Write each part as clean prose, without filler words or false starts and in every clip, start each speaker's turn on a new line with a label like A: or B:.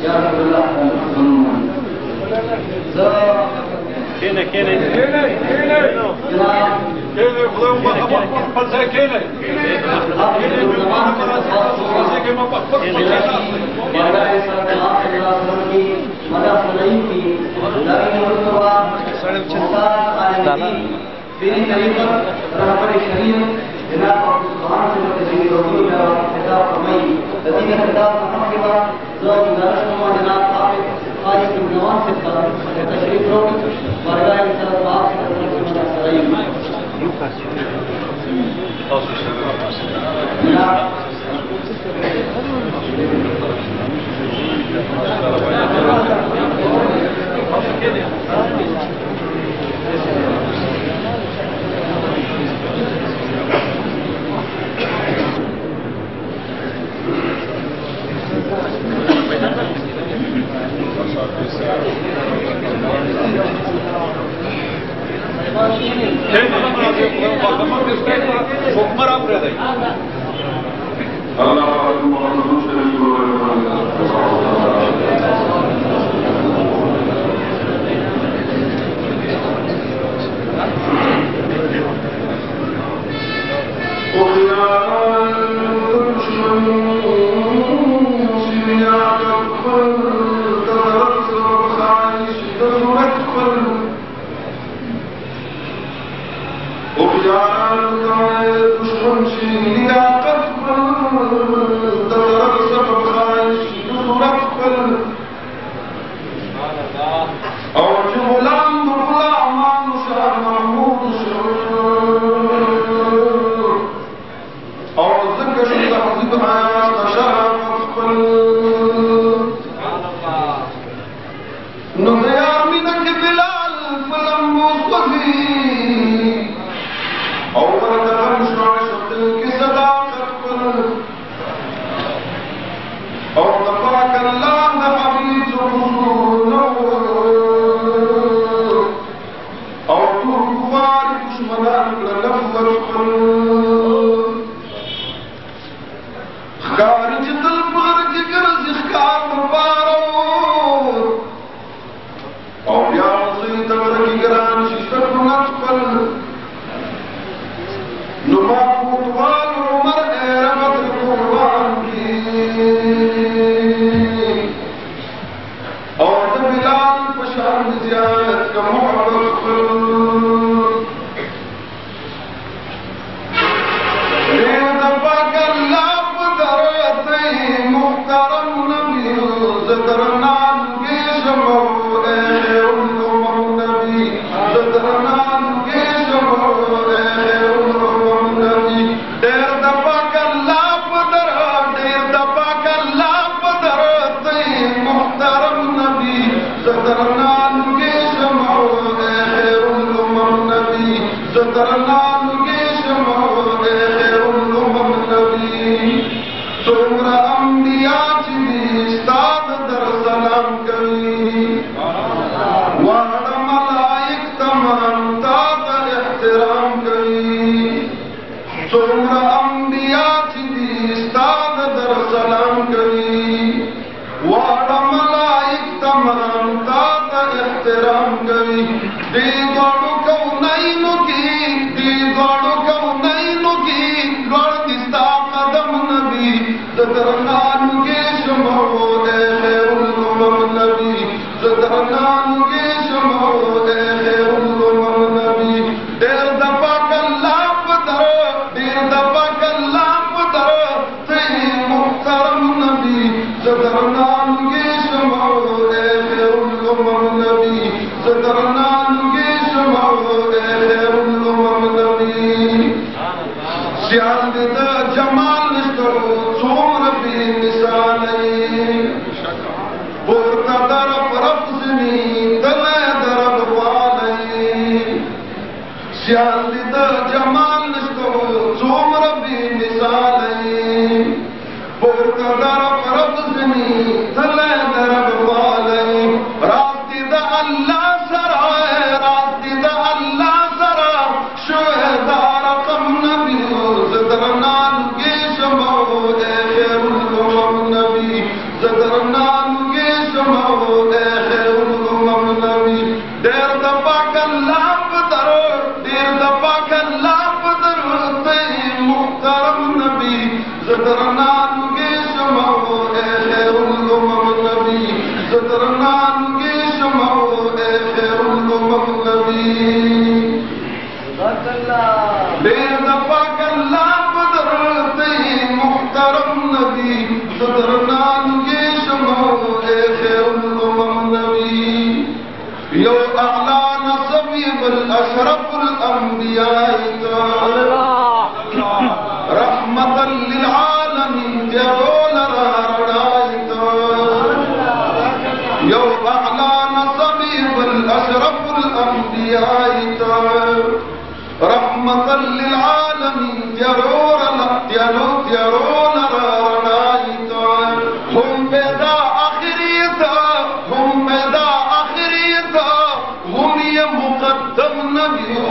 A: या रसूलल्लाह
B: केने केने
A: ज़दरनानुगे शमाओ ए खैरुल उमम नबी ज़दरनानुगे शमाओ ए खैरुल उमम नबी बेदफा गल्ला बदरते मुहतरम नबी ज़दरनानुगे शमाओ ए खैरुल उमम नबी यो अला नसबी बल अशरफुल अंबिया रहमतल लिल आलमीन जरोल राडाइता यो अला नसबी बल अशरफुल अंबिया रहमतल लिल आलमीन जरोल राडाइता हम पैदा आखिरीता हम पैदा आखिरीता हम ये मुकद्दम नबी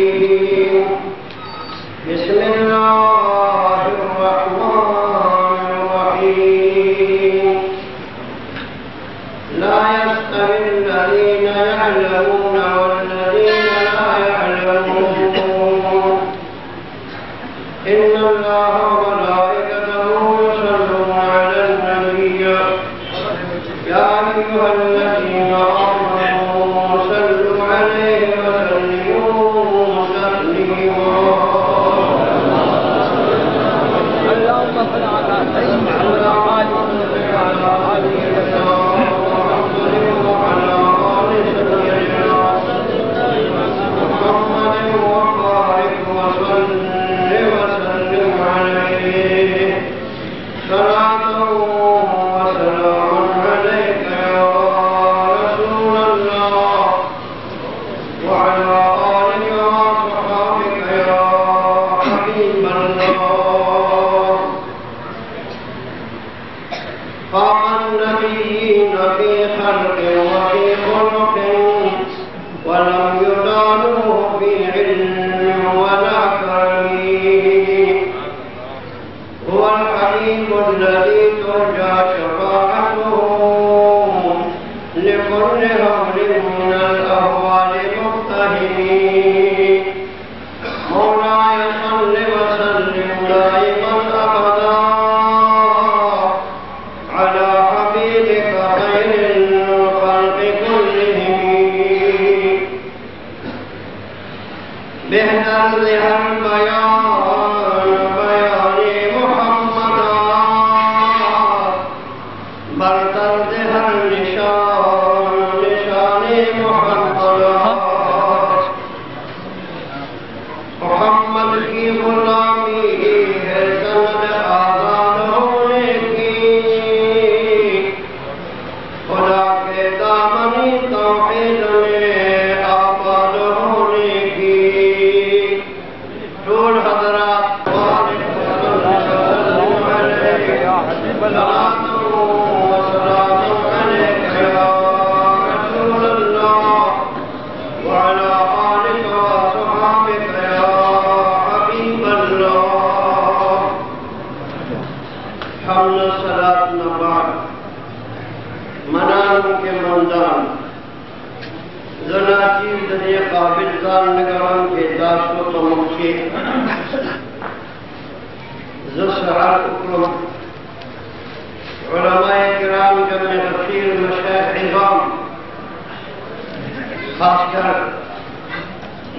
C: الرجيم بسم الله الرحمن الرحيم لا يستوي الذين يعلمون والذين لا يعلمون إن الله وملائكته يصلون على النبي يا أيها الذين آمنوا صلوا عليه وسلموا تسليما
B: اللهم صل على سيدنا وعلى آله
C: ولم يدانوه في علم ولا كريم هو الحليم الذي ترجى شفاعته لكل هول من الأهوال مفتهمين مولاي صل وسلم دائما أبدا على حبيبك خير الخلق كلهم بهدلها بيان محمدا بل تردها لشان محمدا محمد کی غلامی ہے سند آزاد ہونے کی خدا کے دامن توحید میں آباد ہونے کی طول حضرات قابل ذان نگران کے داشت و تمکی زسعر اکرم علماء کرام جمع تفسیر مشایخ عظام خاص کر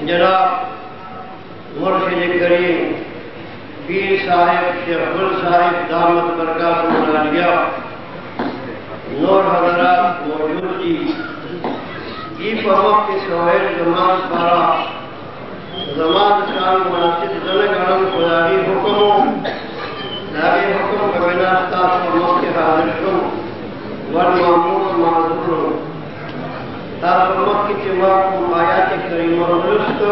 C: جناب مرشد کریم پیر صاحب شیخ گل صاحب دامت برکات العالیہ نور حضرات موجود تھی یہ وقت کے سوہر زمان پارا زمان شان مناسب زنگرم خدای حکموں داری حکم کبیناستا فرمت کے حاضر شم والمامور معذور تا فرمت کی جواب آیات کریم و درست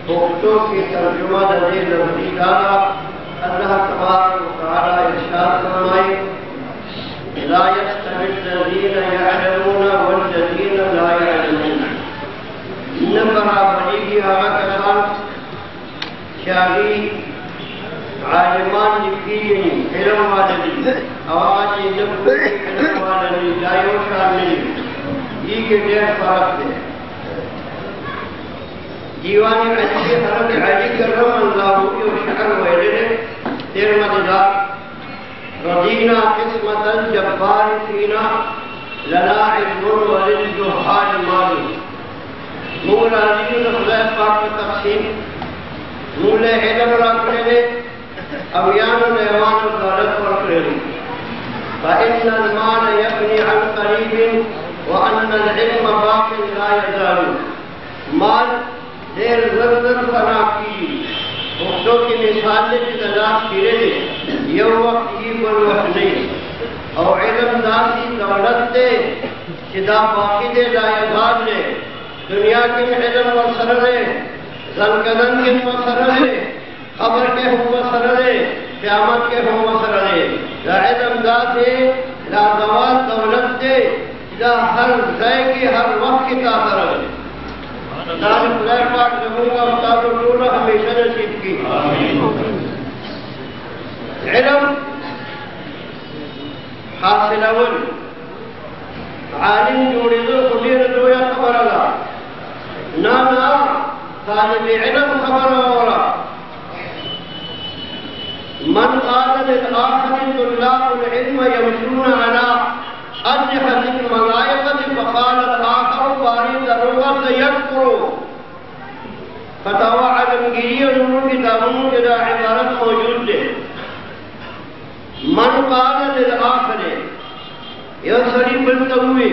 C: بختوں کی ترجمہ دے لفظی دانا اللہ تبارک و تعالی ارشاد فرمائے لا يستوي الذين يعلمون والذين لا يعلمون برابری کی کسان شاہی عالمان لکھی علم والدی آواز علم والدی جائیو شامل یہ کے دیر فرق دے دیوانی عجیب حرم علی کرم اللہ کی شکر ویلے تیر مددار رضينا قسمة الجبار فينا لنا علم وللجهال مال مولا علم خدا پاک تقسیم مولا علم رکھنے اویان نیوان دولت رکھنے فإن المال يبني عن قريب وأن العلم باق لا يزال مال دیر زرزر فنا کی اختوں کی مثال نے تلاش کرے دے یہ وقت ہی پر وقت نہیں اور علم ذاتی دولت دے شدہ باقی دے لائزاد لے دنیا کے علم و سر لے زنکدن کے و سر لے خبر کے ہم و سر لے قیامت کے ہم و سر لے لا علم ذاتی لا دوات دولت دے شدہ ہر ذائقی ہر وقت کی تاثر لے दान खुदा पाक जमूंगा उस्ताद टोला हमेशा नसीब की। इल्म हासिल अवल आलिम जोड़े दो खुदिर दोया खबर अला ना तालिब इल्म खबर वाला मन क़ाल लिल-आखिर तुल्लाबुल इल्म यमशून अला अजहतिल मलाइकति फ़क़ाल al-आखिर बारी ज़रूरत यकफुरु फतवा आलमगीरी और उन्होंने किताबों के इबारत मौजूद है। मन क़ाल लिल-आखिर यह सड़ी बनते हुए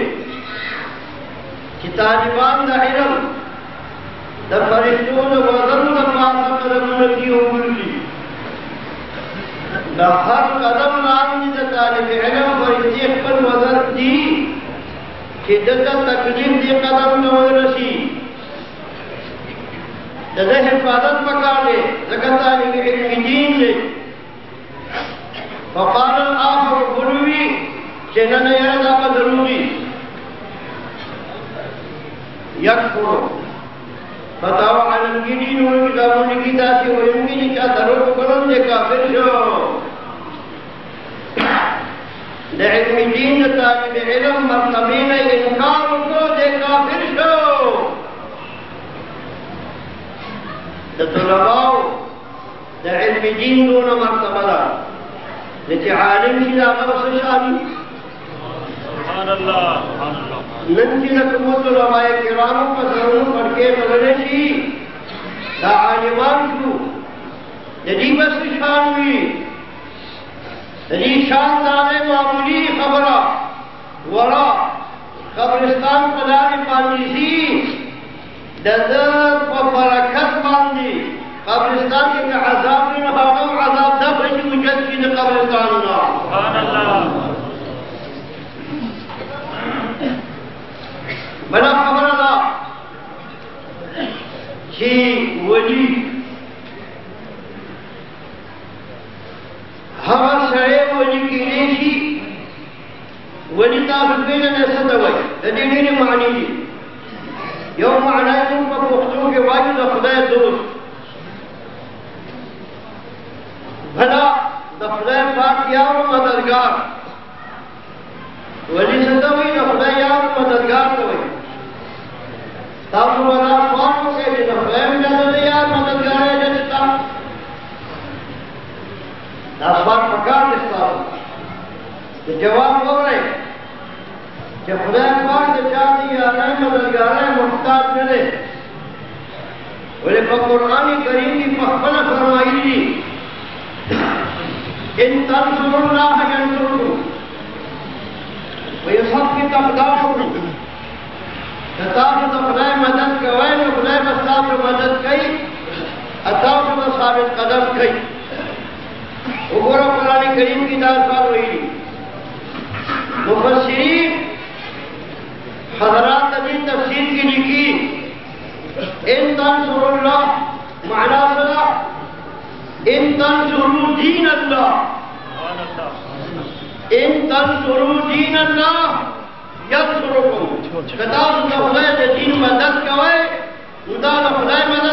C: कि तालिबान दा इल्म दा फरिश्तों दा वज़न दा पासा कदम नकी होगी दा हर कदम लानी दा तालिब इल्म फरिश्ते पर वज़न दी कि दता तकलीफ दी कदम न रसी दा हिफाजत पका ले ज़का तालिब इल्म दीन ले फ़क़ाल al-आखिर बुलवी चेहरा याद आपका जरूरी यकफुरु बताओ आलमगीरी उन्होंने किताबों ने की दासी और इनकी निका दरो करण दे काफिर जो इल्म दीन तालिब इल्म मरतबे में इनकार को दे काफिर जो तलबाओ इल्म दीन दोनों मरतबा लेकिन आलिम की लागा से शादी नंजी नकमत उलमाए किरामों का जरूर पढ़ के बदले थी आलिमान को यदि बस शान हुई यदि शानदार मामूली खबरा वरा कब्रिस्तान पदारी पानी सी दजर व बरकत मांगी कब्रिस्तान के अज़ाब में हम अज़ाब दफे की मुजद्दिद कब्रिस्तान ना सुभान अल्लाह बड़ा खबर अला कि वली हम सरे वली की नेशी वली ताफिल ने सदवई तदीनी ने मानी दी यौम माना को पुख्तों के वाजिद खुदा दोस्त भला खुदा पाक यार मददगार वली सदवई खुदा यार मददगार तो ताकि वाला कौन से भी नफेम जाने यार मददगार है जनता दासवार प्रकार दिखता तो जवाब हो रहे जब खुदा पाक के चाहती यार मददगार है मुख्तार मिले बोले कुरानी करीम की पहला फरमाई थी इन तंसुरुल्लाह यंसुरुकुम व युसब्बित अक़दामकुम ताकि खुदा मदद कवाए न खुदा मस्ताब मदद कई अताव में साबित कदम कई उगरा कुरान करीम की दास्तान हुई मुफस्सिरीन हज़रात ने तफसीर की लिखी इन तंसुरुल्लाह माना सला इन तंसुरु दीन अल्लाह इन तंसुरु दीन अल्लाह यंसुरुकुम कदाम खुदा दीन मदद कवाए उदा खुदा मदद